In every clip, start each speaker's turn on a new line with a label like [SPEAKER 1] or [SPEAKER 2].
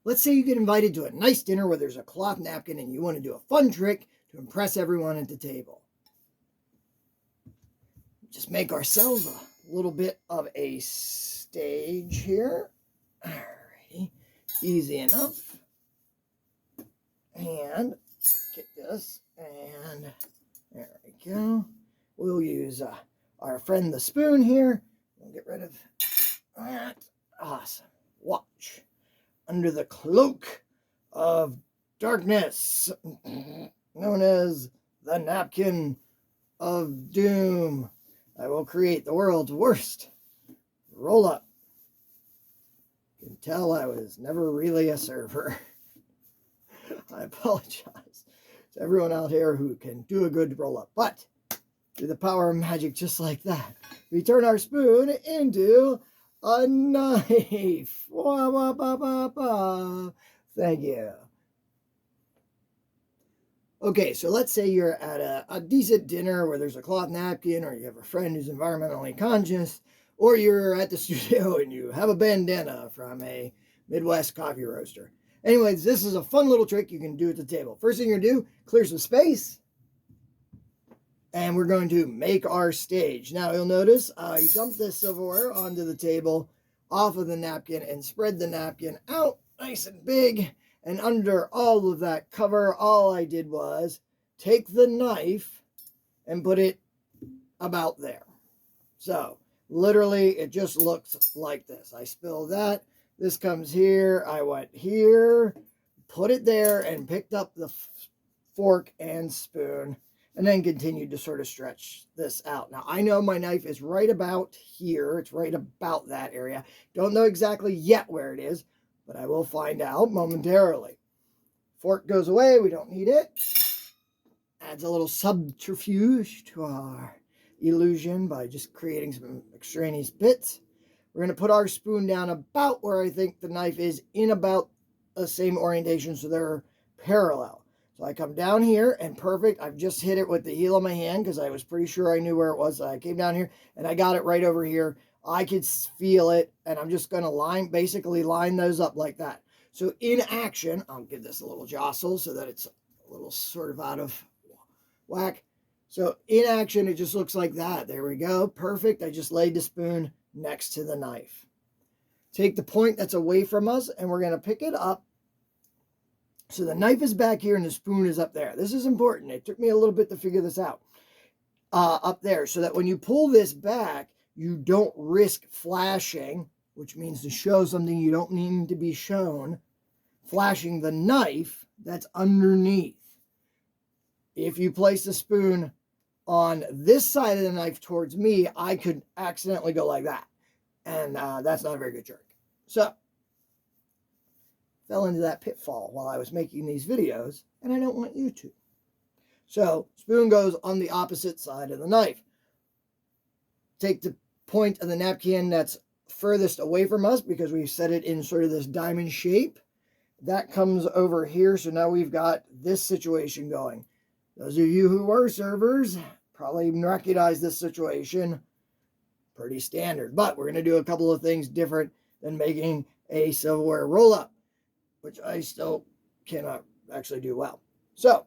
[SPEAKER 1] Let's say you get invited to a nice dinner where there's a cloth napkin and you want to do a fun trick to impress everyone at the table. Just make ourselves a little bit of a stage here. Alrighty, easy enough. And get this, and there we go. We'll use our friend the spoon here. We'll get rid of that. Awesome. Watch. Under the cloak of darkness, known as the napkin of doom, I will create the world's worst roll up. You can tell I was never really a server. I apologize to everyone out here who can do a good roll up, but through the power of magic, just like that, we turn our spoon into a knife. Wah, wah, bah, bah, bah. Thank you. Okay, so let's say you're at a decent dinner where there's a cloth napkin, or you have a friend who's environmentally conscious, or you're at the studio and you have a bandana from a Midwest coffee roaster. Anyways, this is a fun little trick you can do at the table. First thing you're going to do, clear some space. And we're going to make our stage. Now, you'll notice I dumped this silverware onto the table off of the napkin and spread the napkin out nice and big. And under all of that cover, all I did was take the knife and put it about there. So, literally, it just looks like this. I spill that. This comes here. I went here, put it there, and picked up the fork and spoon, and then continued to sort of stretch this out. Now, I know my knife is right about here. It's right about that area. Don't know exactly yet where it is, but I will find out momentarily. Fork goes away. We don't need it. Adds a little subterfuge to our illusion by just creating some extraneous bits. We're going to put our spoon down about where I think the knife is, in about the same orientation, so they're parallel. So I come down here, and perfect. I've just hit it with the heel of my hand because I was pretty sure I knew where it was. So I came down here, and I got it right over here. I could feel it, and I'm just going to basically line those up like that. So in action, I'll give this a little jostle so that it's a little sort of out of whack. So in action, it just looks like that. There we go. Perfect. I just laid the spoon next to the knife. Take the point that's away from us, and we're going to pick it up. So the knife is back here and the spoon is up there. This is important. It took me a little bit to figure this out. Up there, so that when you pull this back, you don't risk flashing, which means to show something you don't need to be shown, flashing the knife that's underneath. If you place the spoon on this side of the knife towards me, I could accidentally go like that. And that's not a very good trick. So, fell into that pitfall while I was making these videos, and I don't want you to. So, spoon goes on the opposite side of the knife. Take the point of the napkin that's furthest away from us, because we set it in sort of this diamond shape. That comes over here, so now we've got this situation going. Those of you who were servers probably even recognize this situation. Pretty standard, but we're going to do a couple of things different than making a silverware roll-up, which I still cannot actually do well. So,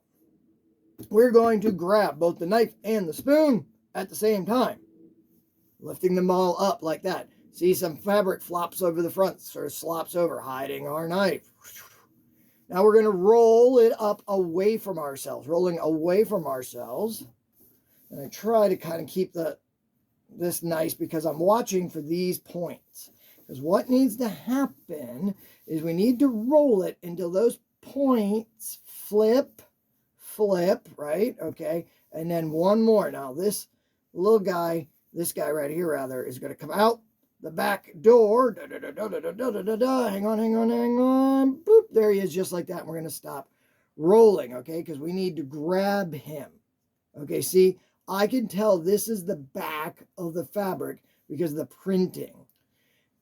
[SPEAKER 1] we're going to grab both the knife and the spoon at the same time, lifting them all up like that. See, some fabric flops over the front, sort of slops over, hiding our knife. Now we're going to roll it up away from ourselves, rolling away from ourselves. And I try to kind of keep this nice because I'm watching for these points. Because what needs to happen is we need to roll it until those points flip, right? Okay. And then one more. Now this guy right here rather, is going to come out the back door. Hang on. Boop. There he is, just like that. And we're going to stop rolling, okay? Because we need to grab him. Okay, see, I can tell this is the back of the fabric because of the printing.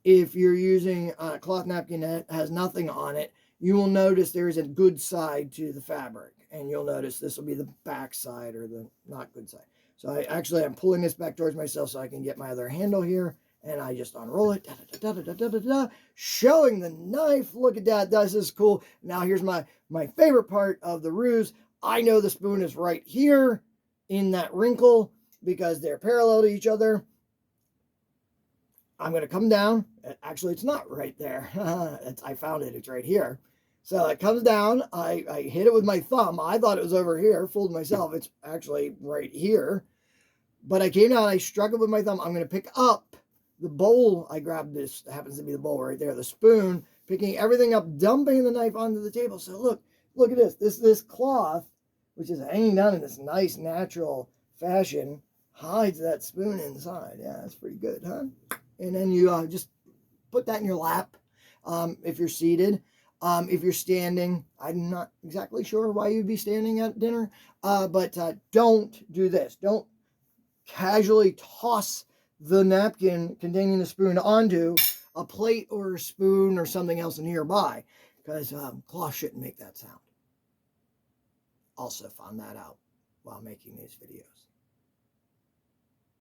[SPEAKER 1] If you're using a cloth napkin that has nothing on it, you will notice there's a good side to the fabric. And you'll notice this will be the back side or the not good side. So I'm pulling this back towards myself so I can get my other handle here. And I just unroll it, showing the knife. Look at that. This is cool. Now here's my favorite part of the ruse. I know the spoon is right here in that wrinkle because they're parallel to each other. I'm going to come down. Actually, it's not right there. I found it. It's right here. So it comes down. I hit it with my thumb. I thought it was over here. Fooled myself. It's actually right here. But I came down. I struck it with my thumb. I'm going to pick up the bowl. I grabbed this. It happens to be the bowl right there. The spoon. Picking everything up. Dumping the knife onto the table. So look at this. This cloth, which is hanging down in this nice natural fashion, hides that spoon inside. Yeah, that's pretty good, huh? And then you just put that in your lap if you're seated. If you're standing, I'm not exactly sure why you'd be standing at dinner, but don't do this. Don't casually toss the napkin containing the spoon onto a plate or a spoon or something else nearby, because cloth shouldn't make that sound. Also found that out while making these videos.